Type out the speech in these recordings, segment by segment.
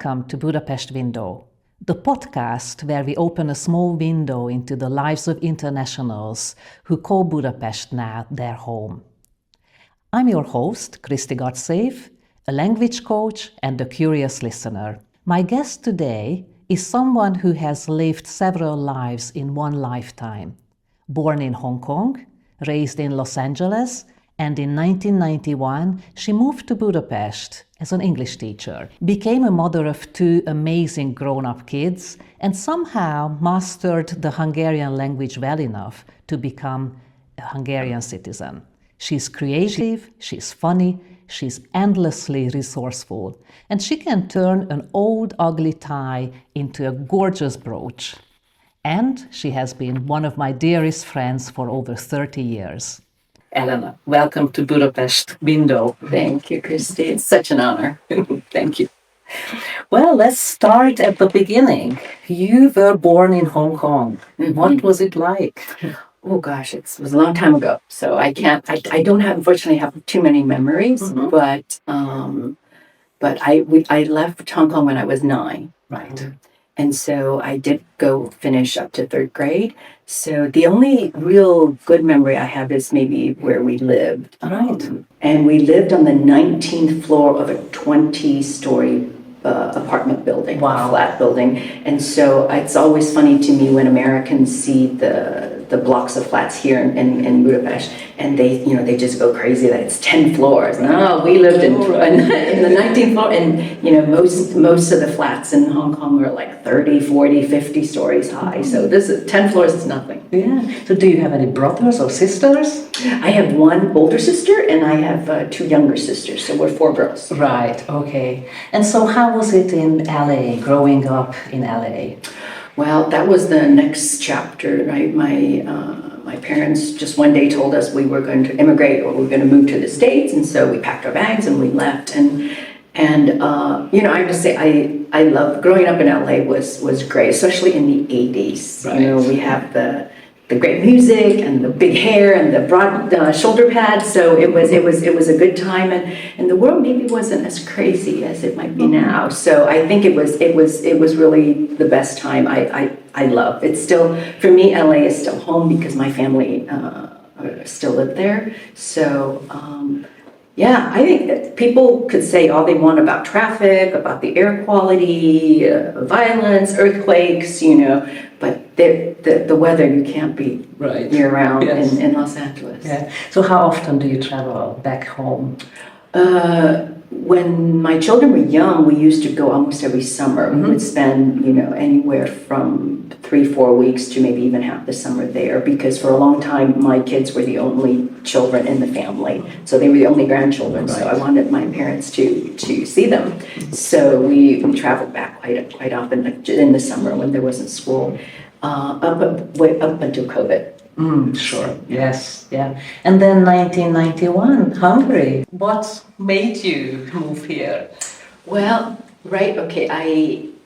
Welcome to Budapest Window, the podcast where we open a small window into the lives of internationals who call Budapest now their home. I'm your host, Kriszti Gatszév, a language coach and a curious listener. My guest today is someone who has lived several lives in one lifetime. Born in Hong Kong, raised in Los Angeles, and in 1991 she moved to Budapest as an English teacher, became a mother of two amazing grown-up kids, and somehow mastered the Hungarian language well enough to become a Hungarian citizen. She's creative, she's funny, she's endlessly resourceful, and she can turn an old ugly tie into a gorgeous brooch. And she has been one of my dearest friends for over 30 years. Elena, welcome to Budapest Window. Thank you, Kriszti. It's such an honor. Thank you. Well, let's start at the beginning. You were born in Hong Kong. Mm-hmm. What was it like? Oh gosh, it was a long time ago. So I don't unfortunately have too many memories, mm-hmm. but I left Hong Kong when I was 9. Right. And so I did go finish up to 3rd grade. So the only real good memory I have is maybe where we lived. Right. And we lived on the 19th floor of a 20-story apartment building, wow. A flat building. And so it's always funny to me when Americans see the blocks of flats here in Budapest, and they just go crazy that it's 10 floors. No, we lived in the 19th floor, and most of the flats in Hong Kong are like 30, 40, 50 stories high. So this is 10 floors is nothing. Yeah. So do you have any brothers or sisters? I have one older sister, and I have 2 younger sisters. So we're 4 girls. Right. Okay. And so how was it in LA, growing up in LA? Well, that was the next chapter, right? My parents just one day told us we were going to immigrate or we were going to move to the States, and so we packed our bags and we left. And I have to say I love growing up in LA was great, especially in the 80s. Right. We have the great music and the big hair and the broad shoulder pads. So it was a good time, and the world maybe wasn't as crazy as it might be now. So I think it was really the best time. I love it's still, for me, LA is still home because my family still live there. So yeah, I think that people could say all they want about traffic, about the air quality, violence, earthquakes, but the weather you can't beat right. year-round yes. in Los Angeles. Yeah. So how often do you travel back home? When my children were young, we used to go almost every summer. Mm-hmm. We would spend, anywhere from 3-4 weeks to maybe even half the summer there, because for a long time my kids were the only children in the family, so they were the only grandchildren. Right. So I wanted my parents to see them. So we traveled back quite often in the summer when there wasn't school, up until COVID. Sure. Yes. Yeah. And then 1991, Hungary. What made you move here? Well, right. Okay.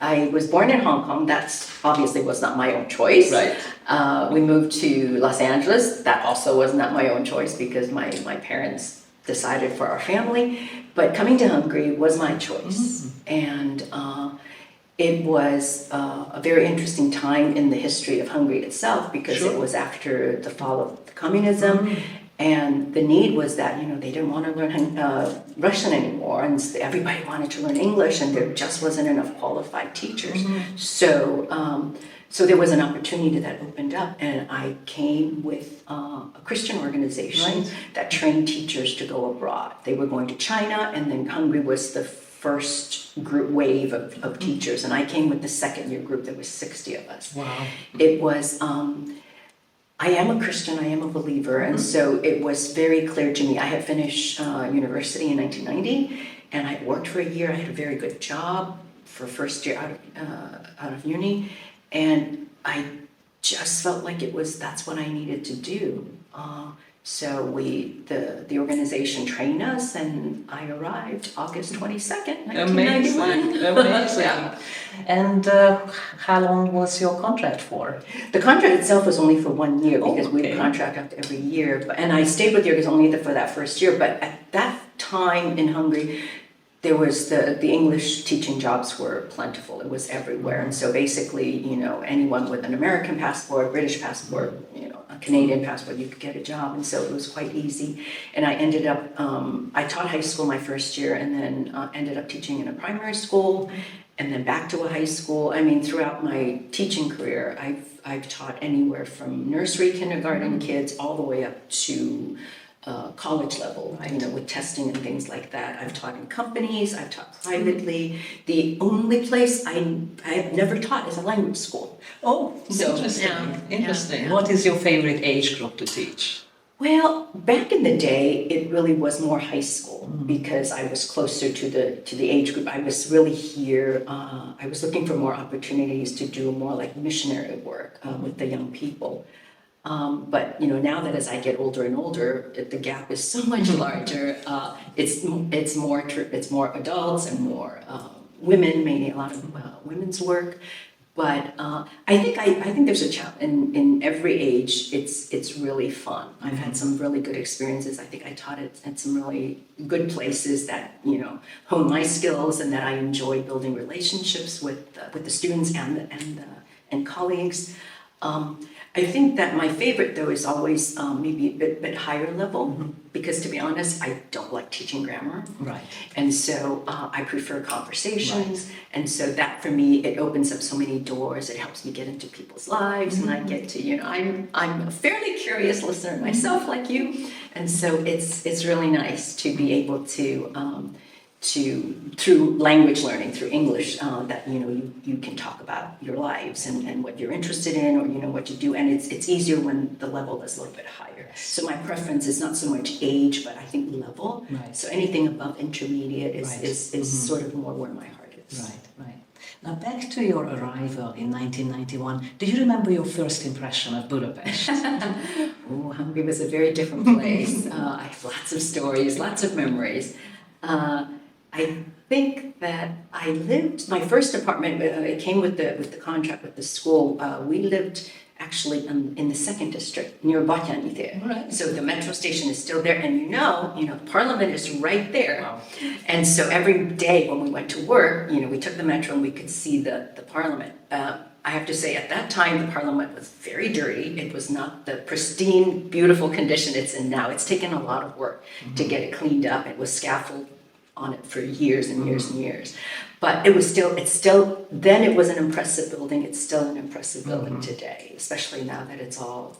I was born in Hong Kong. That's obviously was not my own choice. Right. We moved to Los Angeles. That also was not my own choice because my parents decided for our family. But coming to Hungary was my choice. And it was a very interesting time in the history of Hungary itself, because sure. It was after the fall of communism, and the need was that, they didn't want to learn Russian anymore, and everybody wanted to learn English, and there just wasn't enough qualified teachers. So there was an opportunity that opened up, and I came with a Christian organization that trained teachers to go abroad. They were going to China, and then Hungary was the first group wave of teachers, and I came with the 2nd-year group. There was 60 of us. Wow. It was I am a Christian, I am a believer, and so it was very clear to me. I had finished university in 1990, and I worked for a year. I had a very good job for first year out of uni, and I just felt like that's what I needed to do. So the organization trained us, and I arrived August 22nd, 1991. Amazing. Yeah. And how long was your contract for? The contract itself was only for 1 year, because we contract up every year. And I stayed with the organization only for that first year. But at that time in Hungary, there was the English teaching jobs were plentiful. It was everywhere. And so basically, anyone with an American passport, British passport, a Canadian passport, you could get a job. And so it was quite easy. And I ended up, I taught high school my first year, and then ended up teaching in a primary school, and then back to a high school. I mean, throughout my teaching career, I've taught anywhere from nursery, kindergarten kids, all the way up to college level, with testing and things like that. I've taught in companies, I've taught privately. The only place I have never taught is a language school. Oh, so interesting. Yeah. What is your favorite age group to teach? Well, back in the day, it really was more high school because I was closer to the age group. I was really here. I was looking for more opportunities to do more like missionary work with the young people. But now that as I get older and older, the gap is so much larger. It's more adults and more women, mainly a lot of women's work. But I think there's a challenge in every age. It's really fun. I've had some really good experiences. I think I taught at some really good places that hone my skills, and that I enjoy building relationships with the students and colleagues. I think that my favorite, though, is always maybe a bit higher level, because to be honest, I don't like teaching grammar. Right. And so I prefer conversations. Right. And so that, for me, it opens up so many doors. It helps me get into people's lives, and I get to, I'm a fairly curious listener myself, like you. And so it's really nice to be able to through language learning, through English, that you can talk about your lives and what you're interested in, or what you do, and it's easier when the level is a little bit higher. So my preference is not so much age, but I think level. Right. So anything above intermediate is sort of more where my heart is. Right. Now back to your arrival in 1991. Do you remember your first impression of Budapest? Oh, Hungary was a very different place. I have lots of stories, lots of memories. I think that I lived, my first apartment, it came with the contract with the school. We lived actually in the second district near Batyányi. Right. So the metro station is still there, and Parliament is right there. Wow. And so every day when we went to work, we took the metro and we could see the Parliament. I have to say, at that time, the Parliament was very dirty. It was not the pristine, beautiful condition it's in now. It's taken a lot of work to get it cleaned up. It was scaffolded on it for years and years and years. But then it was an impressive building. It's still an impressive building today, especially now that it's all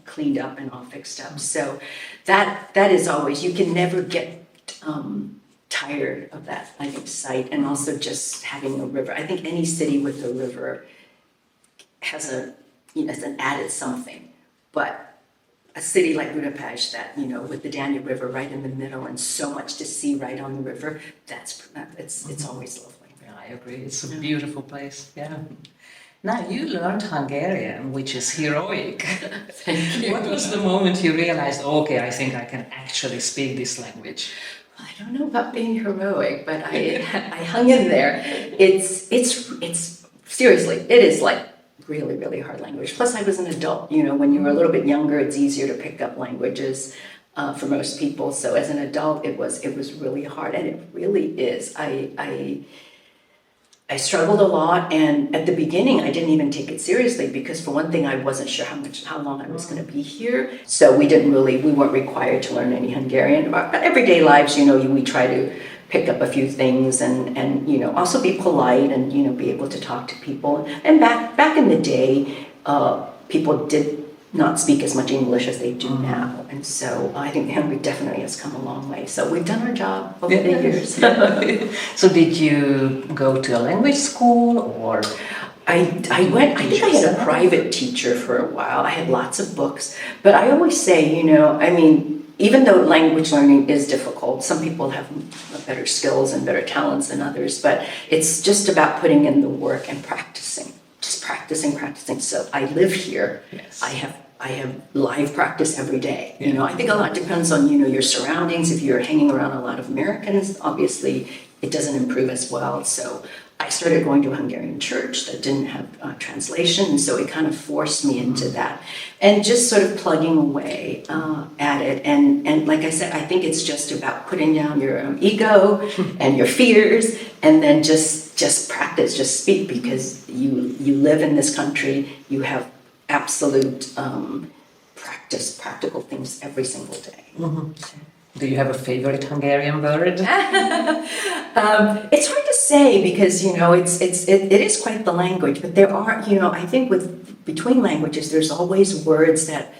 cleaned up and all fixed up. So that is always, you can never get tired of that, I think, sight. And also just having a river. I think any city with a river has it's an added something. But a city like Budapest that, with the Danube River right in the middle and so much to see right on the river, it's always lovely. Yeah, I agree. It's a beautiful place. Yeah. Now, you learned Hungarian, which is heroic. Thank you. What was the moment you realized, okay, I think I can actually speak this language? I don't know about being heroic, but I hung in there. It's seriously, it is like really, really hard language. Plus, I was an adult. When you were a little bit younger, it's easier to pick up languages for most people. So as an adult, it was really hard, and it really is. I struggled a lot, and at the beginning, I didn't even take it seriously because, for one thing, I wasn't sure how long I was going to be here. So we weren't required to learn any Hungarian. But everyday lives, we try to pick up a few things and also be polite and be able to talk to people. And back in the day, people did not speak as much English as they do now, and so I think Hungary definitely has come a long way. So we've done our job over the years. So did you go to a language school, or? I think I had a private teacher for a while. I had lots of books, but I always say, even though language learning is difficult, some people have better skills and better talents than others, but it's just about putting in the work and practicing. Just practicing. So I live here. Yes. I have live practice every day. I think a lot depends on, your surroundings. If you're hanging around a lot of Americans, obviously it doesn't improve as well. So I started going to a Hungarian church that didn't have translation, and so it kind of forced me into that, and just sort of plugging away at it. And like I said, I think it's just about putting down your ego and your fears, and then just practice, just speak, because you live in this country, you have absolute practical things every single day. Do you have a favorite Hungarian word? It's hard to say, because it is quite the language, but there are, I think between languages there's always words that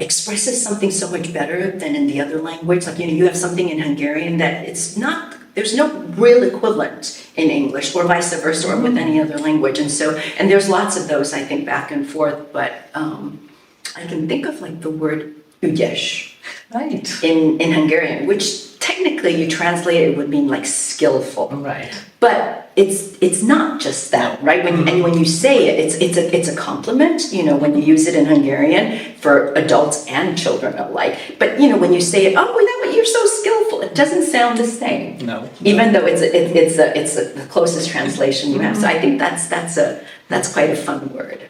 expresses something so much better than in the other language. Like you have something in Hungarian that there's no real equivalent in English, or vice versa, or with any other language. And there's lots of those, I think, back and forth, but I can think of like the word ügyes. Right. In Hungarian, which technically you translate it would mean like skillful. Right. But it's not just that, right? When you say it, it's a compliment, when you use it in Hungarian for adults and children alike. But when you say it, you're so skillful, it doesn't sound the same. No. Even though it's the closest translation you have. So I think that's quite a fun word.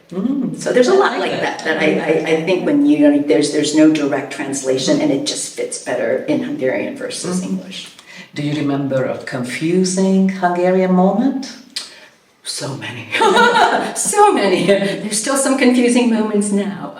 So there's a lot like that I think when there's no direct translation, and it just fits better in Hungarian versus English. Do you remember a confusing Hungarian moment? So many. So many. There's still some confusing moments now.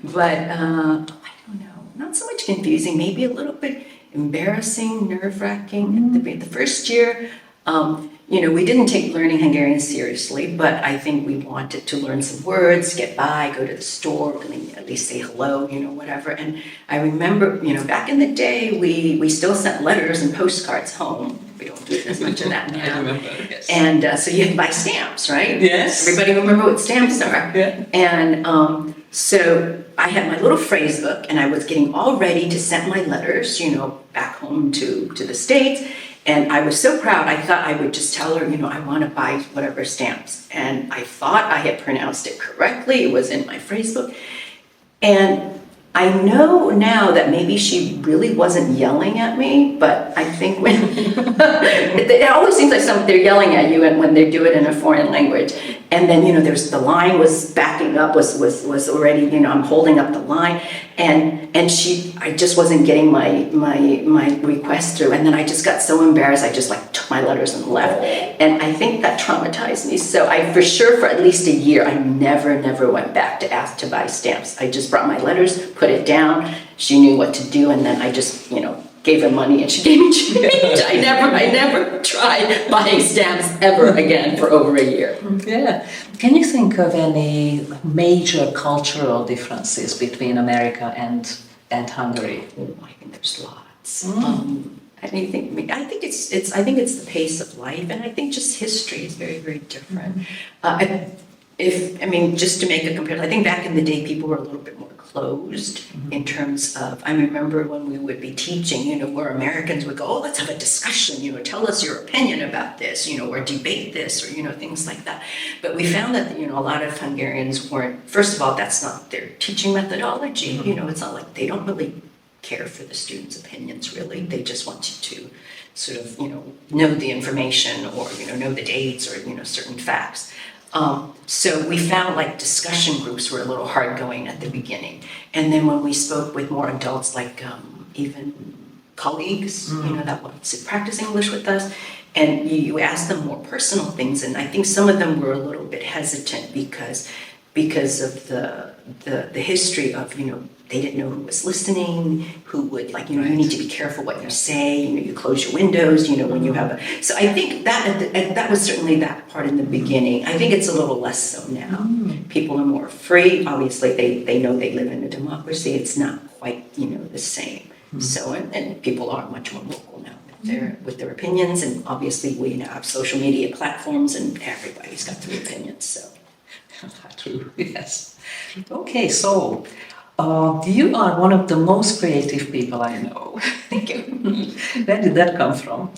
But I don't know. Not so much confusing, maybe a little bit embarrassing, nerve-wracking. The first year, we didn't take learning Hungarian seriously, but I think we wanted to learn some words, get by, go to the store, really at least say hello, whatever. And I remember, back in the day, we still sent letters and postcards home. We don't do as much of that now. I remember, yes. And so you had to buy stamps, right? Yes. Everybody remember what stamps are. Yeah. And so I had my little phrase book, and I was getting all ready to send my letters, back home to the States. And I was so proud, I thought I would just tell her, I want to buy whatever stamps. And I thought I had pronounced it correctly. It was in my phrase book. And I know now that maybe she really wasn't yelling at me, but I think when it always seems like they're yelling at you when they do it in a foreign language. And then, there's the line was backing up, was already, I'm holding up the line, and I just wasn't getting my request through. And then I just got so embarrassed, I just took my letters and left. And I think that traumatized me. So for at least a year, I never went back to ask to buy stamps. I just brought my letters, put it down. She knew what to do, and then I just, gave her money, and she gave me change. I never tried buying stamps ever again for over a year. Yeah. Can you think of any major cultural differences between America and Hungary? Oh, I think there's lots. I think it's the pace of life, and I think just history is very, very different. Just to make a comparison, I think back in the day people were a little bit more closed in terms of, I remember when we would be teaching, where Americans would go, let's have a discussion, tell us your opinion about this, or debate this, or, things like that. But we found that, a lot of Hungarians weren't, first of all, that's not their teaching methodology. It's not like they don't really care for the students' opinions, really. They just want you to sort of, know the information, or, know the dates, or, certain facts. So we found discussion groups were a little hard going at the beginning. And then when we spoke with more adults, even colleagues, that wanted to practice English with us, and you asked them more personal things, and I think some of them were a little bit hesitant because of the history of, they didn't know who was listening, who would, you need to be careful what you say, you close your windows, when you have so I think that was certainly that part in the beginning. I think it's a little less so now. People are more free. Obviously, they know they live in a democracy. It's not quite, the same. So, and people are much more vocal now with their opinions, and obviously we now have social media platforms, and everybody's got their opinions, so. True, yes. Okay, so you are one of the most creative people I know. Thank you. Where did that come from?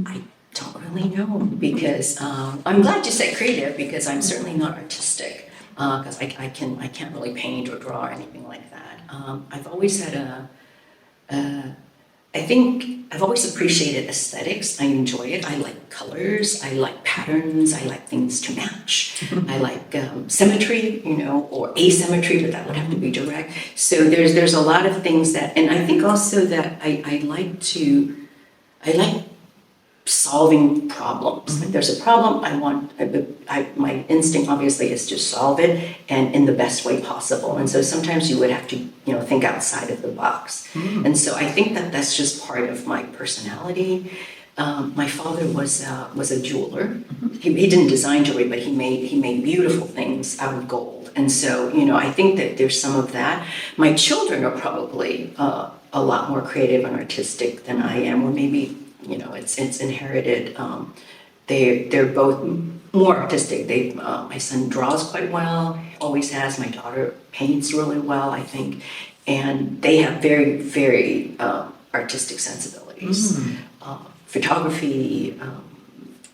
I don't really know, because I'm glad you said creative, because I'm certainly not artistic, because I can't really paint or draw or anything like that. I've always had I think I've always appreciated aesthetics. I enjoy it. I like colors. I like patterns. I like things to match. I like symmetry, or asymmetry, but that would have to be direct. So there's a lot of things that, and I think also that I like solving problems. If there's a problem, my instinct obviously is to solve it and in the best way possible. And so sometimes you would have to, think outside of the box. And so I think that that's just part of my personality. My father was a jeweler. He didn't design jewelry, but he made beautiful things out of gold. And so, I think that there's some of that. My children are probably a lot more creative and artistic than I am, or maybe it's inherited. They're both more artistic. My son draws quite well, always has. My daughter paints really well, I think, and they have very, very artistic sensibilities. Photography,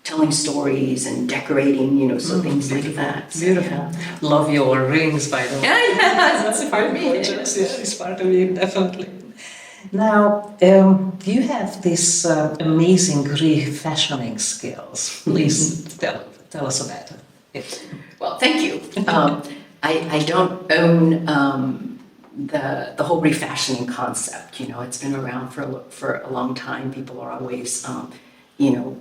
telling stories and decorating, so things like that. So, beautiful. yeah. Love your rings, by the way. Yeah, that's part of me. Gorgeous. Yeah, it's part of you, definitely. Now, you have this amazing refashioning skills. Please tell us about it. Well, thank you. I don't own the whole refashioning concept. It's been around for a long time. People are always,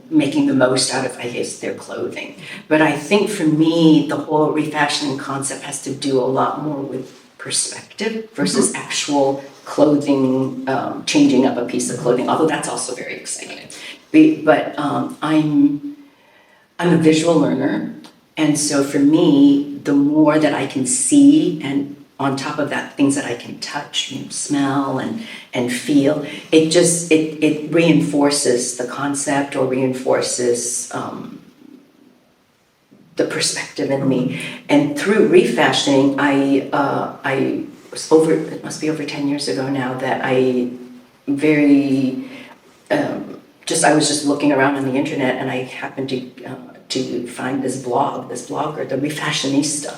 making the most out of, I guess, their clothing. But I think for me, the whole refashioning concept has to do a lot more with perspective versus actual clothing, changing up a piece of clothing, although that's also very exciting. But I'm a visual learner, and so for me, the more that I can see, and on top of that, things that I can touch, smell and feel, it reinforces the concept or reinforces the perspective in me. And through refashioning, I it must be over 10 years ago now, that I was just looking around on the internet, and I happened to find this blogger, the Refashionista.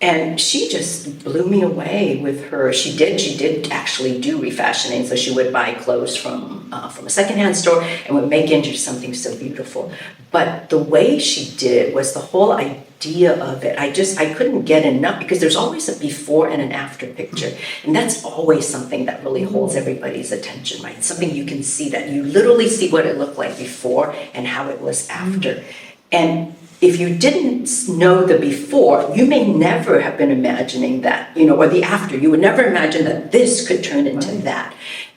And she just blew me away with her. She did actually do refashioning. So she would buy clothes from a secondhand store and would make it into something so beautiful. But the way she did it was the whole idea of it. I couldn't get enough, because there's always a before and an after picture. And that's always something that really holds everybody's attention, right? Something you can see, that you literally see what it looked like before and how it was after. And if you didn't know the before, you may never have been imagining that, or the after. You would never imagine that this could turn into that.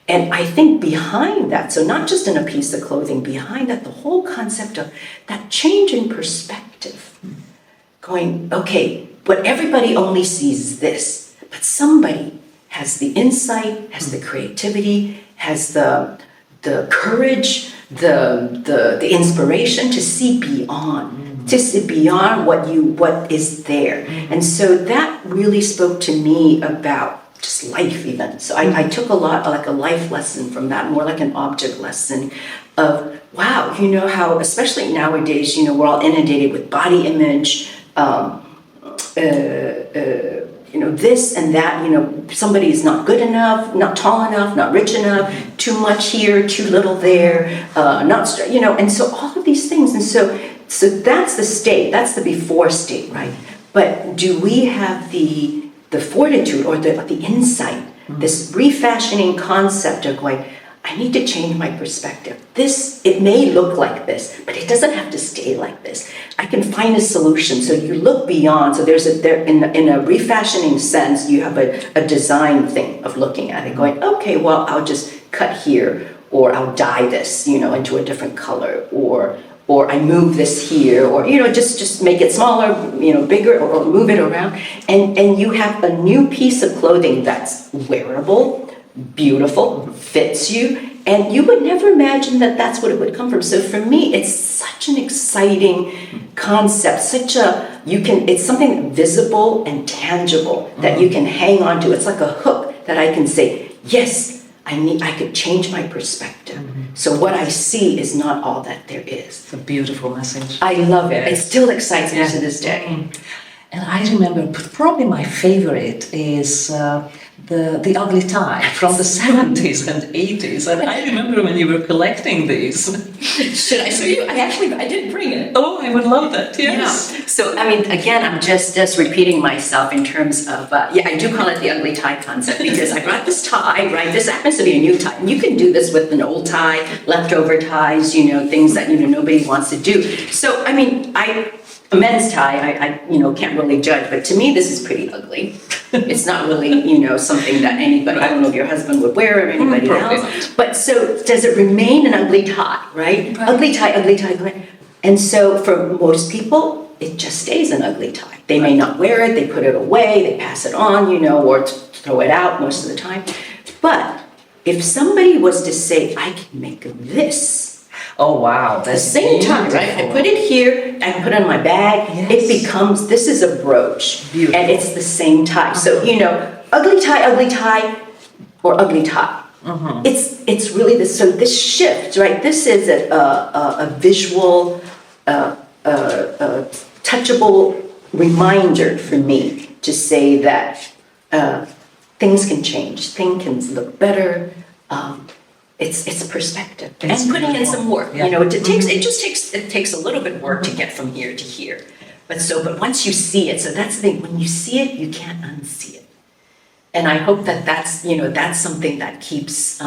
And I think behind that, so not just in a piece of clothing, behind that, the whole concept of that change in perspective. Going, okay, but everybody only sees this, but somebody has the insight, has the creativity, has the courage, the inspiration to see beyond. To see beyond what is there. And so that really spoke to me about just life even. So I took a lot, like a life lesson from that, more like an object lesson of, wow, how, especially nowadays, we're all inundated with body image, this and that, somebody is not good enough, not tall enough, not rich enough, too much here, too little there, and so all of these things. And so that's the state, that's the before state, right? But do we have the fortitude or the insight, this refashioning concept of going, I need to change my perspective. It may look like this, but it doesn't have to stay like this. I can find a solution. So you look beyond. So in a refashioning sense, you have a design thing of looking at it, going, okay, well, I'll just cut here, or I'll dye this, into a different color, or I move this here, or just make it smaller, bigger, or move it around, and you have a new piece of clothing that's wearable, beautiful, fits you, and you would never imagine that that's what it would come from. So for me, it's such an exciting concept, it's something visible and tangible that you can hang on to. It's like a hook that I can say, yes, I could change my perspective. So what I see is not all that there is. It's a beautiful message. I love it. It still excites me to this day. And I remember, probably my favorite is the ugly tie from the 70s and 80s, and I remember when you were collecting these. Should I show you? I did bring it. Oh, I would love that, yes. Yeah. So, I mean, again, I'm just repeating myself in terms of, I do call it the ugly tie concept because I brought this tie, right? This happens to be a new tie. And you can do this with an old tie, leftover ties, things that, nobody wants to do. So, I mean, a men's tie, I can't really judge, but to me, this is pretty ugly. It's not really, something that anybody, I don't know if your husband would wear or anybody else. But so does it remain an ugly tie, right? Ugly tie, ugly tie. And so for most people, it just stays an ugly tie. They may not wear it, they put it away, they pass it on, or throw it out most of the time. But if somebody was to say, I can make this, oh wow, that's the same time, right? I put it here, I put it on my bag, It becomes, this is a brooch. Beautiful. And it's the same tie. So, ugly tie, or ugly tie. It's really this, so this shift, right? This is a visual, touchable reminder for me to say that things can change, things can look better. It's perspective and putting in some work. It takes a little bit of work to get from here to here, but once you see it, so that's the thing. When you see it, you can't unsee it, and I hope that's something that keeps.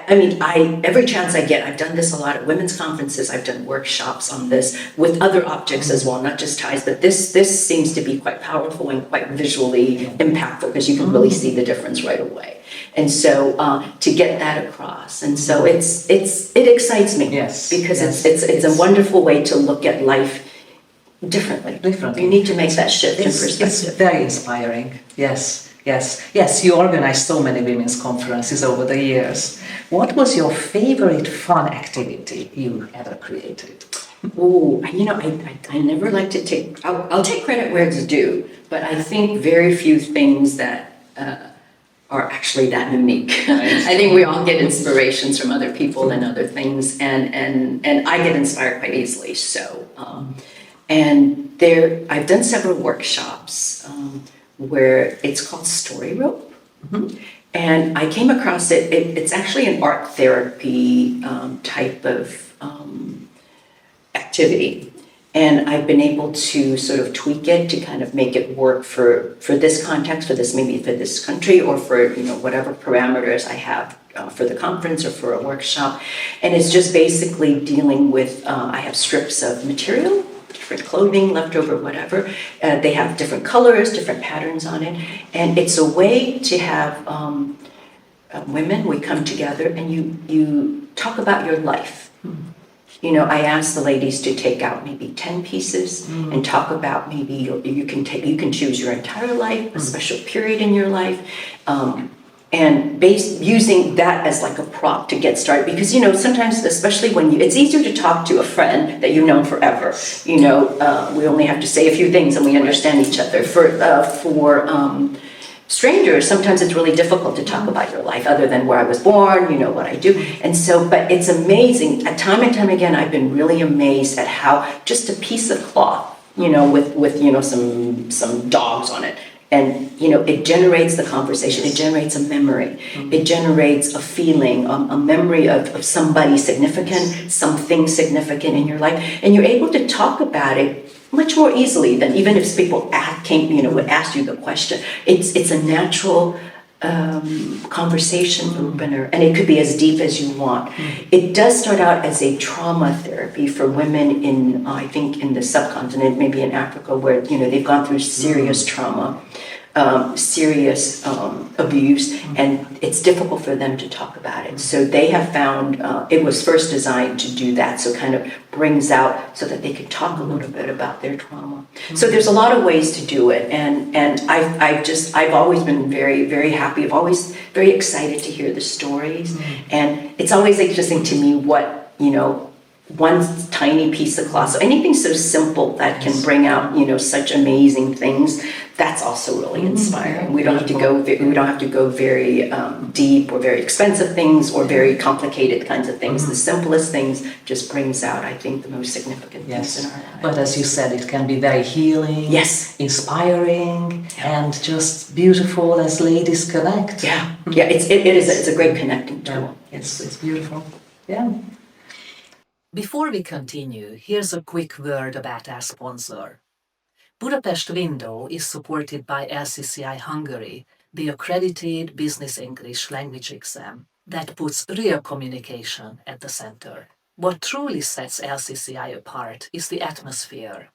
Every chance I get, I've done this a lot at women's conferences. I've done workshops on this with other objects as well, not just ties. But this seems to be quite powerful and quite visually impactful because you can really see the difference right away. And so to get that across, and so it excites me, because it's a wonderful way to look at life differently. You need to make that shift in perspective. It's very inspiring. Yes, you organized so many women's conferences over the years. What was your favorite fun activity you ever created? Oh, I never like to take, I'll take credit where it's due, but I think very few things that are actually that unique. I think we all get inspirations from other people and other things, and I get inspired quite easily. So, I've done several workshops where it's called Story Rope. And I came across it. It's actually an art therapy type of activity. And I've been able to sort of tweak it to kind of make it work for this context, maybe for this country, or for whatever parameters I have for the conference or for a workshop. And it's just basically dealing with, I have strips of material, different clothing, leftover, whatever. They have different colors, different patterns on it. And it's a way to have women, we come together and you talk about your life. I asked the ladies to take out maybe 10 pieces and talk about maybe you can choose your entire life, a special period in your life, and using that as like a prop to get started. Because sometimes, especially when it's easier to talk to a friend that you've known forever. We only have to say a few things and we understand each other. For strangers, sometimes it's really difficult to talk about your life other than where I was born, what I do. And so, but it's amazing. Time and time again, I've been really amazed at how just a piece of cloth, with some dogs on it. And, it generates the conversation. It generates a memory. It generates a feeling, a memory of somebody significant, something significant in your life. And you're able to talk about it much more easily than even if people would ask you the question. It's a natural conversation opener, and it could be as deep as you want. It does start out as a trauma therapy for women in, I think, in the subcontinent, maybe in Africa, where they've gone through serious trauma, serious abuse, and it's difficult for them to talk about it. So they have found it was first designed to do that, so kind of brings out so that they can talk a little bit about their trauma. So there's a lot of ways to do it, and I've always been very, very happy. I've always very excited to hear the stories, and it's always interesting to me what one tiny piece of cloth. So anything so simple that can bring out, such amazing things. That's also really inspiring. We don't have to go very deep or very expensive things or very complicated kinds of things. The simplest things just brings out, I think, the most significant things in our lives. But as you said, it can be very healing, inspiring, and just beautiful as ladies connect. Yeah, it's a great connecting tool. It's beautiful. Yeah. Before we continue, here's a quick word about our sponsor. Budapest Window is supported by LCCI Hungary, the accredited business English language exam that puts real communication at the center. What truly sets LCCI apart is the atmosphere.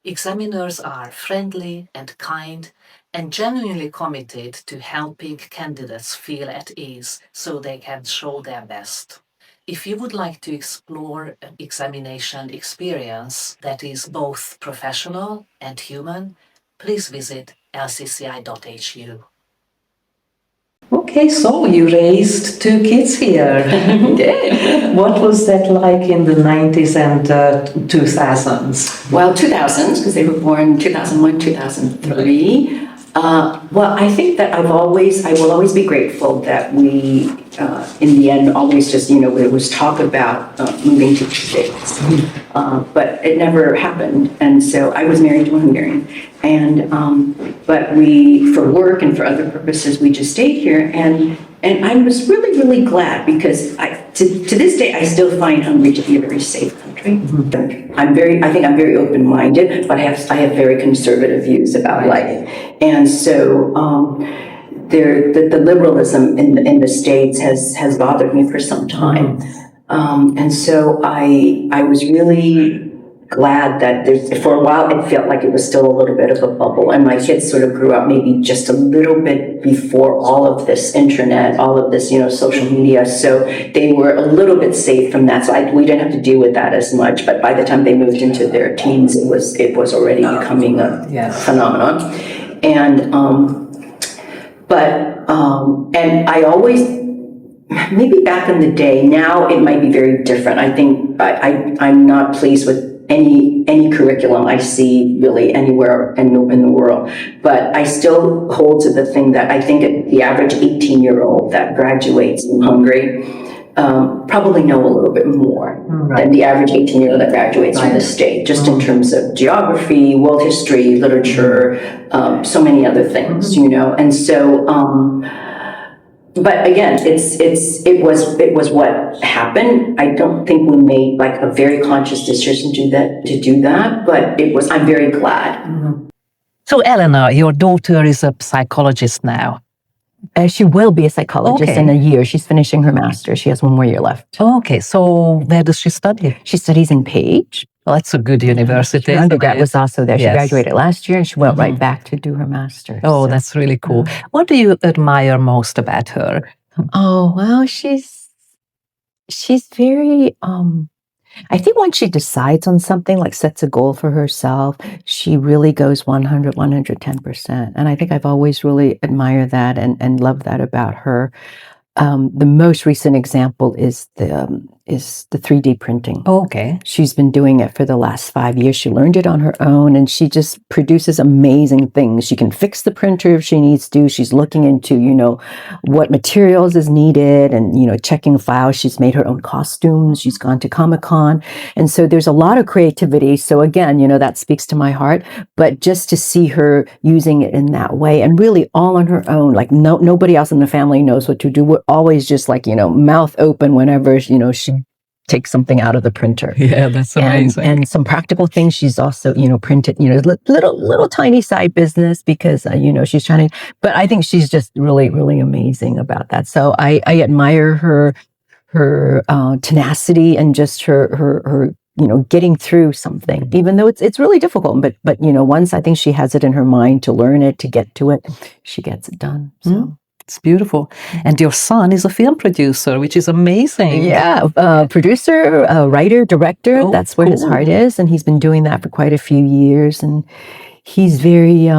Examiners are friendly and kind and genuinely committed to helping candidates feel at ease so they can show their best. If you would like to explore an examination experience that is both professional and human, please visit lcci.hu. Okay, so you raised 2 kids here. What was that like in the 90s and 2000s? Well, 2000s, because they were born 2001, 2003. Well, I think that I will always be grateful that we, in the end, always just, it was talk about moving to the States, but it never happened. And so I was married to a Hungarian, and but we, for work and for other purposes, we just stayed here. And I was really, really glad because to this day, I still find Hungary to be a very safe country. I think I'm very open-minded, but I have very conservative views about life. And so the liberalism in the States has bothered me for some time. And so I was really glad that for a while it felt like it was still a little bit of a bubble, and my kids sort of grew up maybe just a little bit before all of this internet, all of this social media, so they were a little bit safe from that, so we didn't have to deal with that as much. But by the time they moved into their teens, it was already becoming a phenomenon. And and I always, maybe back in the day, now it might be very different. I think I'm not pleased with any curriculum I see really anywhere in the world, but I still hold to the thing that I think the average 18-year-old that graduates in Hungary probably know a little bit more than the average 18-year-old that graduates from the state, just in terms of geography, world history, literature, so many other things, and so. But again, it was what happened. I don't think we made like a very conscious decision to do that, but I'm very glad. So Elena, your daughter is a psychologist now. She will be a psychologist in a year. She's finishing her master's. She has 1 more year left. Okay, so where does she study? She studies in Page. Well, that's a good university. Her undergrad was also there. She graduated last year and she went right back to do her master's. Oh, that's really cool. What do you admire most about her? Oh, well, she's very, I think once she decides on something, like sets a goal for herself, she really goes 100, 110%. And I think I've always really admired that and loved that about her. The most recent example is the 3D printing. Okay. She's been doing it for the last 5 years. She learned it on her own, and she just produces amazing things. She can fix the printer if she needs to. She's looking into, what materials is needed and, checking files. She's made her own costumes. She's gone to Comic-Con. And so there's a lot of creativity. So again, that speaks to my heart. But just to see her using it in that way and really all on her own, like nobody else in the family knows what to do. We're always just like, mouth open whenever, she take something out of the printer. Yeah, that's amazing. And some practical things. She's also, printed, little tiny side business because, she's trying to, but I think she's just really, really amazing about that. So I admire her tenacity and just her getting through something, even though it's really difficult. But once I think she has it in her mind to learn it, to get to it, she gets it done. So. It's beautiful. And your son is a film producer, which is amazing. Yeah, producer, writer, director. That's where his heart is. And he's been doing that for quite a few years. And he's very,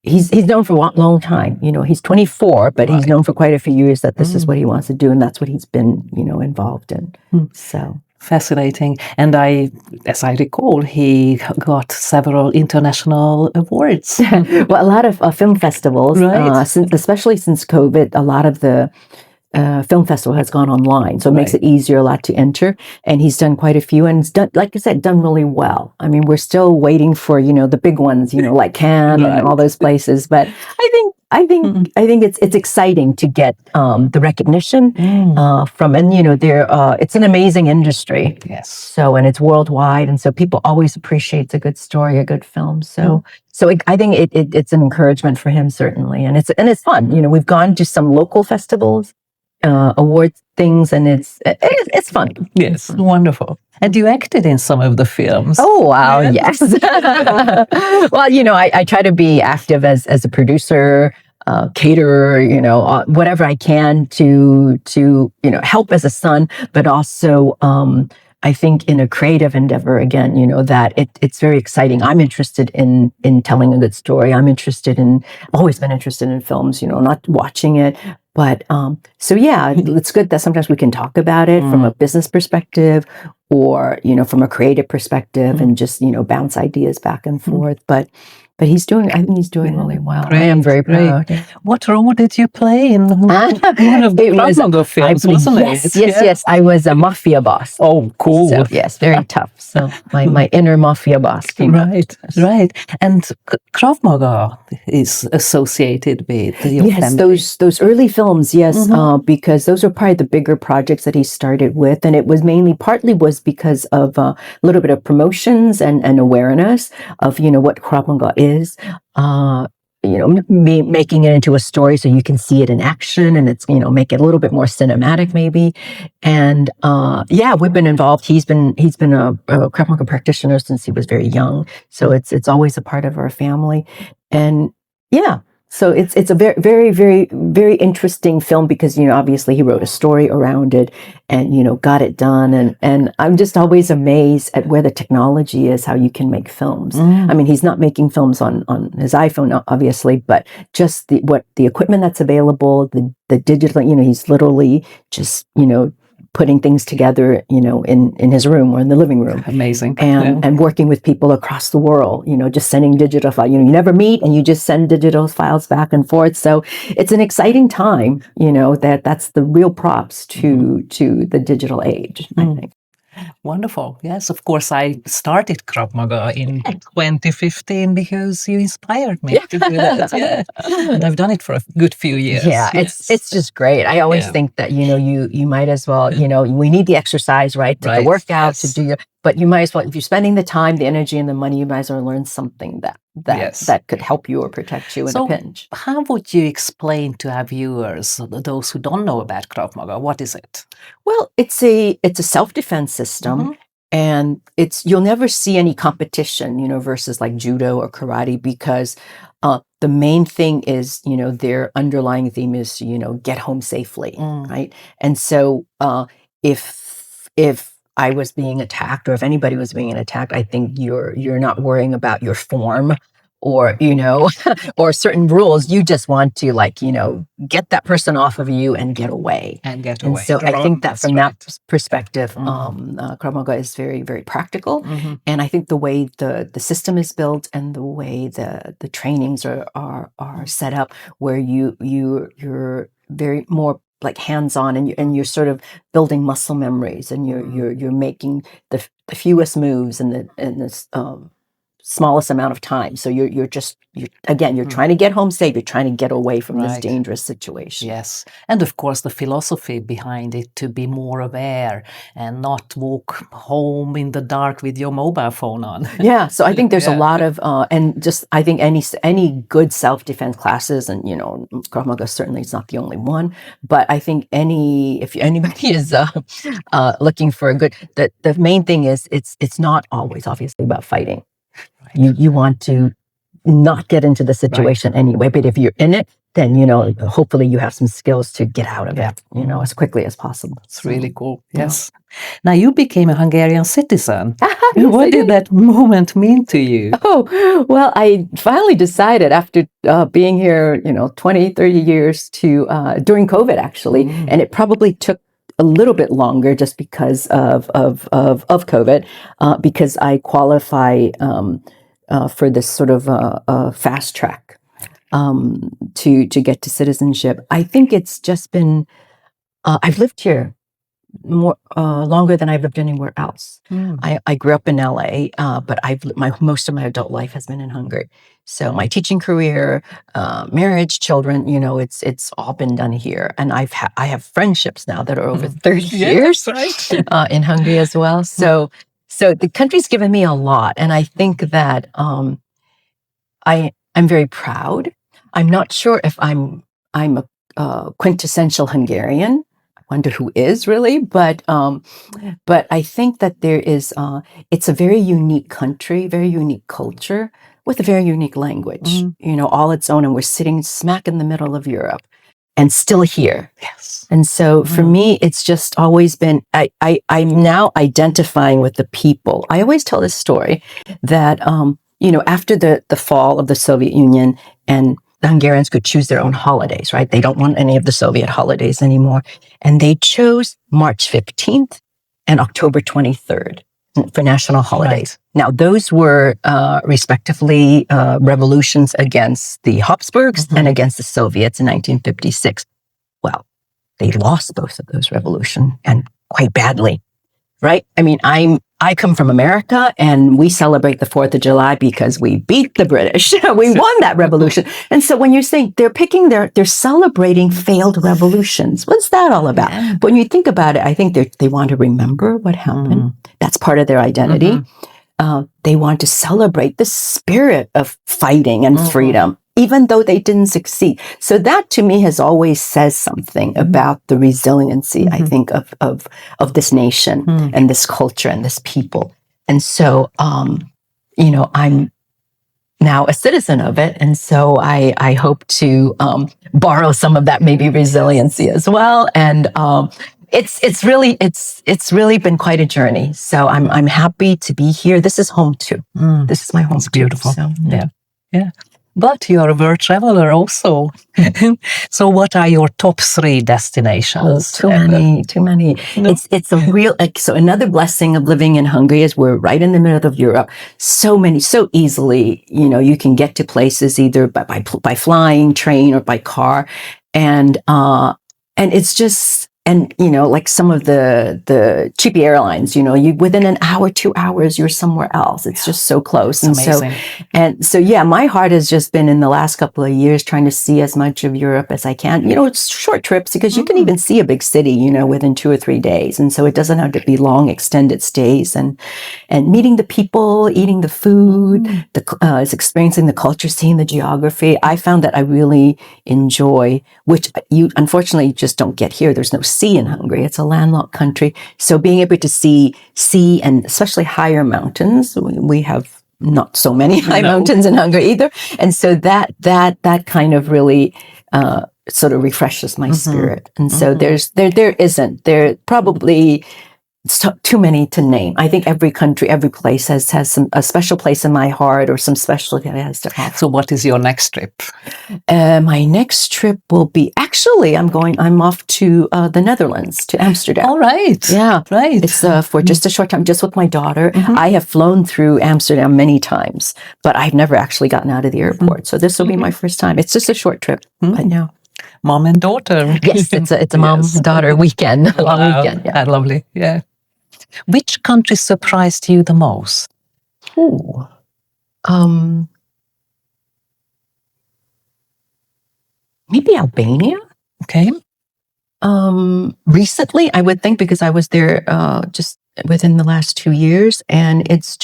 he's known for a long time. He's 24, but he's known for quite a few years that this is what he wants to do. And that's what he's been, involved in. So. Fascinating. And as I recall, he got several international awards. Well, a lot of film festivals, Right. especially since COVID, a lot of the film festival has gone online, so it makes it easier a lot to enter. And he's done quite a few, and it's done, like I said, done really well. I mean, we're still waiting for the big ones, like Cannes and all those places. But I think it's exciting to get the recognition from, and it's an amazing industry. Yes. So, and it's worldwide, and so people always appreciate a good story, a good film. So. I think it's an encouragement for him, certainly, and it's fun. We've gone to some local festivals, award things, and it's fun. Yes, wonderful. And you acted in some of the films. Oh wow, yes. Well, I try to be active as a producer, caterer, whatever I can to help as a son, but also I think in a creative endeavor, again, that it's very exciting. I'm interested in telling a good story. Always been interested in films, not watching it. But so yeah, it's good that sometimes we can talk about it from a business perspective or, from a creative perspective and just, bounce ideas back and forth. But I think he's doing really well. Great, I am very proud. Great. What role did you play in one of the Krav films, wasn't it? Yes. I was a mafia boss. Oh, cool. So, yes, very tough. So my inner mafia boss came out. Right. And Krav Maga is associated with your family. Those early films, yes, because those were probably the bigger projects that he started with. And it was partly because of a little bit of promotions and awareness of, what Krav Maga is. Making it into a story so you can see it in action, and it's make it a little bit more cinematic maybe. And we've been involved. He's been a Krav Maga practitioner since he was very young, so it's always a part of our family. And so it's a very, very, very, very interesting film because, obviously he wrote a story around it and, got it done. And I'm just always amazed at where the technology is, how you can make films. I mean, he's not making films on his iPhone, obviously, but just the equipment that's available, the digital, he's literally just, putting things together, in his room or in the living room. Amazing. And working with people across the world, just sending digital files. You never meet and you just send digital files back and forth. So it's an exciting time, that's the real props to the digital age, I think. Wonderful. Yes, of course, I started Krav Maga in 2015 because you inspired me to do that. Yeah. And I've done it for a good few years. Yeah, it's just great. I always think that, you might as well, we need the exercise, right? The workout to do but you might as well, if you're spending the time, the energy, and the money, you might as well learn something that could help you or protect you in a pinch. How would you explain to our viewers, those who don't know about Krav Maga, what is it? Well, it's a self-defense system, and you'll never see any competition, versus like judo or karate, because the main thing is, their underlying theme is, get home safely, right? And so if I was being attacked, or if anybody was being attacked, I think you're not worrying about your form or, or certain rules. You just want to get that person off of you and get away. And so I think that from that perspective, Krav Maga is very, very practical. And I think the way the system is built and the way the trainings are set up, where you're very more like hands-on, and you're sort of building muscle memories, and you're making the fewest moves in the smallest amount of time. So you're trying to get home safe. You're trying to get away from this dangerous situation. Yes, and of course the philosophy behind it, to be more aware and not walk home in the dark with your mobile phone on. Yeah, so I think there's a lot of and just I think any good self-defense classes, and Krav Maga certainly is not the only one, but I think if anybody is looking for a good, the main thing is it's not always obviously about fighting. You want to not get into the situation anyway, but if you're in it, then hopefully you have some skills to get out of it, as quickly as possible. It's really cool. Yes. Now you became a Hungarian citizen. Yes, what did that moment mean to you? Oh, well, I finally decided after being here, 20, 30 years during COVID actually, and it probably took a little bit longer just because of COVID, because I qualify for this sort of fast track to get to citizenship. I think it's just been, I've lived here more longer than I've lived anywhere else. I grew up in LA, but most of my adult life has been in Hungary. So my teaching career, marriage, children, it's all been done here. And I have friendships now that are over 30 years in Hungary as well. So the country's given me a lot, and I think that I'm very proud. I'm not sure if I'm a quintessential Hungarian. I wonder who is really, but I think that there is. It's a very unique country, very unique culture with a very unique language. All its own, and we're sitting smack in the middle of Europe, and still here. Yes. And so for me, it's just always been. I'm now identifying with the people. I always tell this story that after the fall of the Soviet Union, and the Hungarians could choose their own holidays, right? They don't want any of the Soviet holidays anymore. And they chose March 15th and October 23rd for national holidays. Right. Now, those were respectively revolutions against the Habsburgs and against the Soviets in 1956. Well, they lost both of those revolutions, and quite badly, right? I mean, I come from America, and we celebrate the 4th of July because we beat the British. We won that revolution. And so when you say they're celebrating failed revolutions, what's that all about? Yeah. But when you think about it, I think they want to remember what happened. That's part of their identity. They want to celebrate the spirit of fighting and freedom, even though they didn't succeed. So that to me has always says something about the resiliency, I think, of this nation and this culture and this people. And so, I'm now a citizen of it. And so I hope to borrow some of that maybe resiliency as well. And it's really been quite a journey. So I'm happy to be here. This is home too. This is my home. It's beautiful. So, yeah. But you're a world traveler also. So what are your top 3 destinations? Too many. No. It's a real, so another blessing of living in Hungary is we're right in the middle of Europe. So easily, you can get to places either by flying, train, or by car. And it's just, and, like some of the cheapy airlines, you within an hour, 2 hours, you're somewhere else. It's just so close. It's amazing. So, my heart has just been in the last couple of years trying to see as much of Europe as I can. It's short trips because you can even see a big city, within 2 or 3 days. And so it doesn't have to be long, extended stays, and meeting the people, eating the food, experiencing the culture, seeing the geography. I found that I really enjoy, which you unfortunately just don't get here. There's no sea in Hungary. It's a landlocked country. So being able to see and especially higher mountains, we have not so many high mountains in Hungary either. And so that kind of really sort of refreshes my spirit. And so there probably too many to name. I think every country, every place has a special place in my heart, or some special it has to have. So what is your next trip? My next trip will be, actually, I'm off to the Netherlands, to Amsterdam. All right. Yeah. Right. It's for just a short time, just with my daughter. I have flown through Amsterdam many times, but I've never actually gotten out of the airport. So this will be my first time. It's just a short trip, but no. Mom and daughter. Yes, it's a mom-daughter weekend. Wow. Long weekend. Yeah. Lovely. Yeah. Which country surprised you the most? Ooh. Maybe Albania. Okay. Recently, I would think, because I was there just within the last 2 years, and it's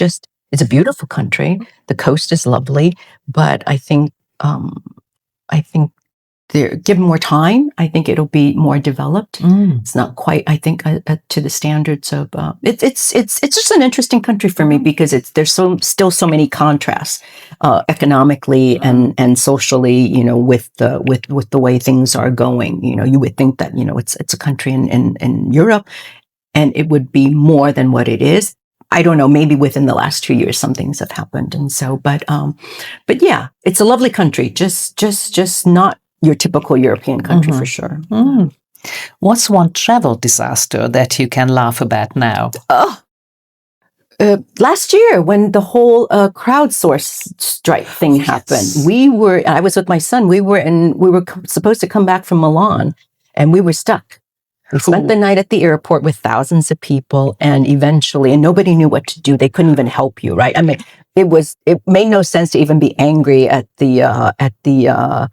a beautiful country. The coast is lovely, but I think given more time, I think it'll be more developed. It's not quite, I think, to the standards of. It's just an interesting country for me because there's still so many contrasts, economically and socially. With the way things are going. You would think that it's a country in Europe, and it would be more than what it is. I don't know, maybe within the last 2 years, some things have happened. And so, but yeah, it's a lovely country. Just not your typical European country for sure. What's one travel disaster that you can laugh about now? Last year, when the whole crowdsource strike thing happened, I was with my son. We were supposed to come back from Milan, and we were stuck. We spent the night at the airport with thousands of people, and eventually, and nobody knew what to do. They couldn't even help you, right? I mean, it made no sense to even be angry at the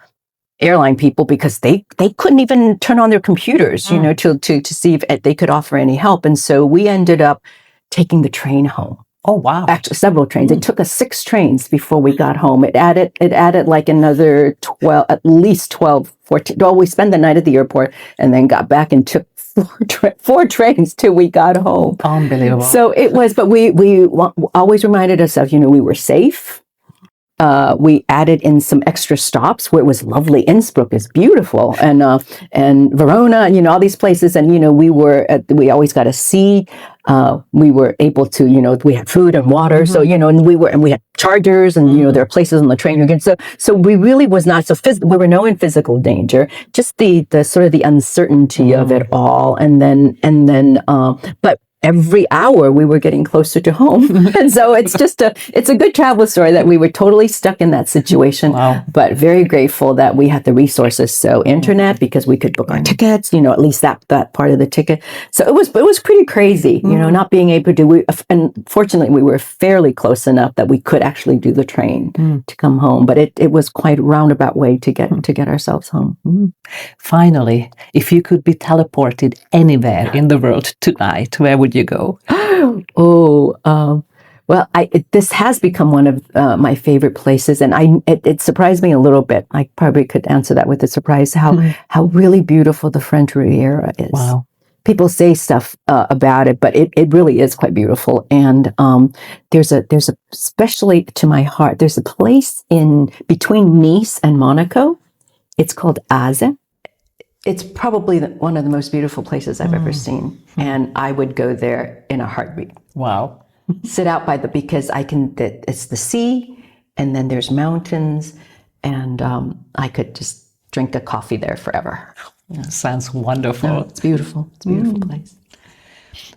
airline people because they couldn't even turn on their computers, you know, to see if they could offer any help. And so we ended up taking the train home. Oh, wow. Actually, several trains. It took us 6 trains before we got home. It added like another 12, at least 12, 14. Well, we spent the night at the airport and then got back and took 4 trains till we got home. Unbelievable. So it was, but we always reminded ourselves, you know, we were safe. We added in some extra stops where it was lovely. Innsbruck is beautiful, and Verona, you know, all these places. And you know, we always got to see. We were able to, you know, we had food and water. So you know, and we had chargers, and you know, there are places on the train you can. So we really was not so we were no in physical danger. Just the sort of the uncertainty of it all, and then but. Every hour we were getting closer to home. And so it's a good travel story that we were totally stuck in that situation, but very grateful that we had the resources. So internet, because we could book our tickets, you know, at least that part of the ticket. So it was pretty crazy, you know, not being able to and fortunately we were fairly close enough that we could actually do the train to come home, but it was quite a roundabout way to get ourselves home. Finally, if you could be teleported anywhere in the world tonight, where would you go? Well, this has become one of my favorite places, and it surprised me a little bit. I probably could answer that with a surprise. How really beautiful the French Riviera is. Wow. People say stuff about it, but it really is quite beautiful. And there's a especially to my heart. There's a place in between Nice and Monaco. It's called Aze. It's probably one of the most beautiful places I've ever seen. And I would go there in a heartbeat. Wow. Sit out because it's the sea, and then there's mountains, and I could just drink a coffee there forever. Sounds wonderful. No, it's beautiful. It's a beautiful place.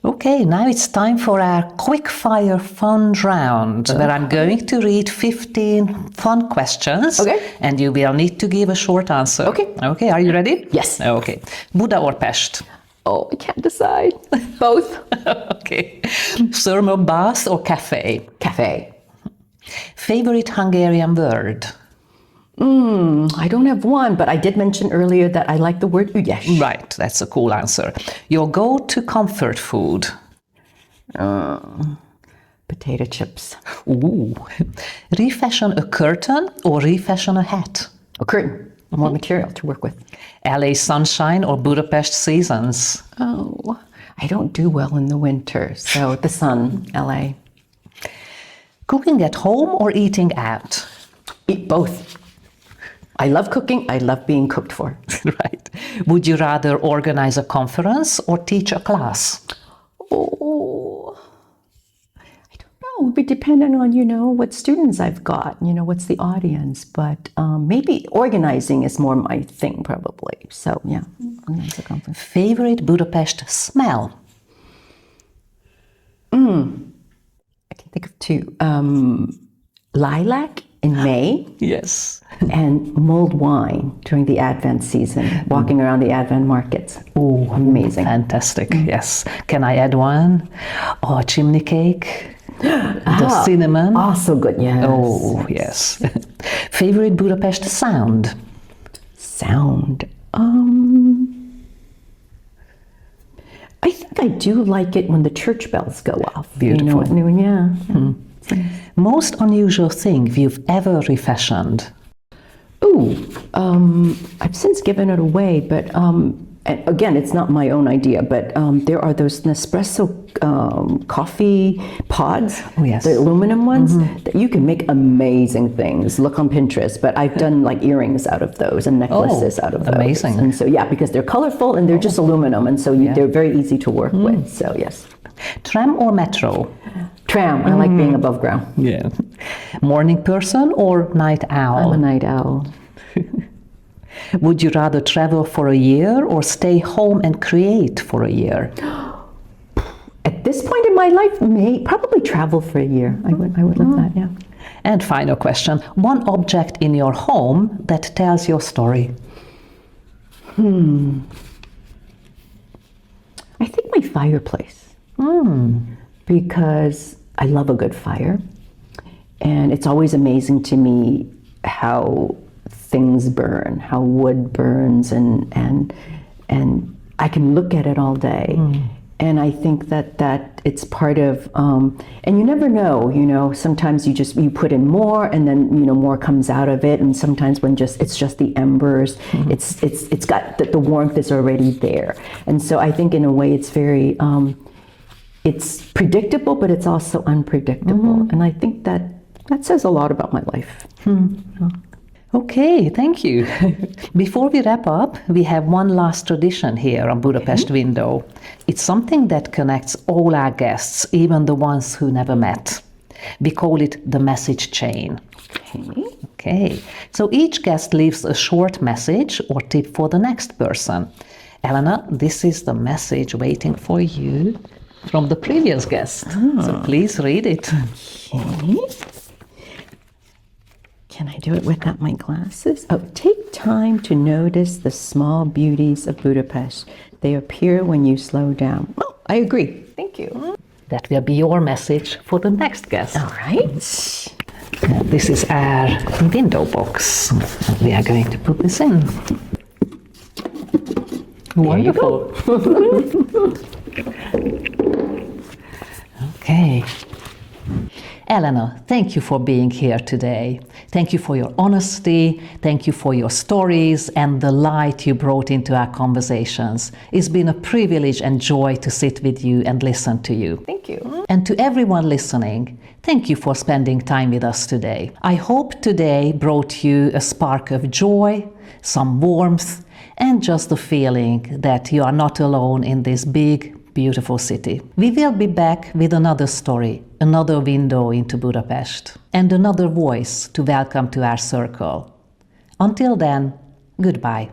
Okay, now it's time for our quick fire fun round, where I'm going to read 15 fun questions. Okay. And you will need to give a short answer. Okay. Okay, are you ready? Yes. Okay. Buda or Pest? Oh, I can't decide. Both. Okay. Thermal bath or cafe? Cafe. Favorite Hungarian word? I don't have one, but I did mention earlier that I like the word ügyes. Right, that's a cool answer. Your go-to comfort food? Potato chips. Ooh. Refashion a curtain or refashion a hat? A curtain. More material to work with. LA sunshine or Budapest seasons? Oh, I don't do well in the winter, so the sun, LA. Cooking at home or eating out? Eat both. I love cooking. I love being cooked for. Right. Would you rather organize a conference or teach a class? Oh, I don't know. It would be dependent on, you know, what students I've got, you know, what's the audience. But maybe organizing is more my thing, probably. So, yeah, organize a conference. Favorite Budapest smell? I can think of 2. Lilac in May. Yes. And mulled wine during the Advent season, walking around the Advent markets. Oh, amazing. Fantastic, yes. Can I add one? Oh, chimney cake. The cinnamon. Also good, yes. Oh, yes. Favorite Budapest sound? Sound. I think I do like it when the church bells go off. Beautiful. You know, yeah. Most unusual thing you've ever refashioned? I've since given it away, but and again, it's not my own idea, but there are those Nespresso coffee pods, the aluminum ones, that you can make amazing things. Look on Pinterest, but I've done like earrings out of those and necklaces out of those. Amazing. And so, yeah, because they're colorful and they're just aluminum, and so they're very easy to work with, so yes. Tram or metro? Tram, I like being above ground. Yeah. Morning person or night owl? I'm a night owl. Would you rather travel for a year or stay home and create for a year? At this point in my life, probably travel for a year. I would love that, yeah. And final question, one object in your home that tells your story? I think my fireplace. Because I love a good fire. And it's always amazing to me how things burn, how wood burns, and I can look at it all day. And I think that it's part of, and you never know, sometimes you put in more and then, more comes out of it. And sometimes when it's just the embers, it's got the warmth is already there. And so I think in a way it's very, it's predictable, but it's also unpredictable. And I think that says a lot about my life. Okay, thank you. Before we wrap up, we have one last tradition here on Budapest Window. It's something that connects all our guests, even the ones who never met. We call it the message chain. Okay. So each guest leaves a short message or tip for the next person. Elena, this is the message waiting for you from the previous guest. So please read it. Okay. Can I do it without my glasses? Oh, take time to notice the small beauties of Budapest. They appear when you slow down. Oh, I agree. Thank you. That will be your message for the next guest. All right. This is our window box. We are going to put this in. Wonderful. Okay. Elena, thank you for being here today. Thank you for your honesty. Thank you for your stories and the light you brought into our conversations. It's been a privilege and joy to sit with you and listen to you. Thank you. And to everyone listening, thank you for spending time with us today. I hope today brought you a spark of joy, some warmth, and just the feeling that you are not alone in this big, beautiful city. We will be back with another story, another window into Budapest, and another voice to welcome to our circle. Until then, goodbye.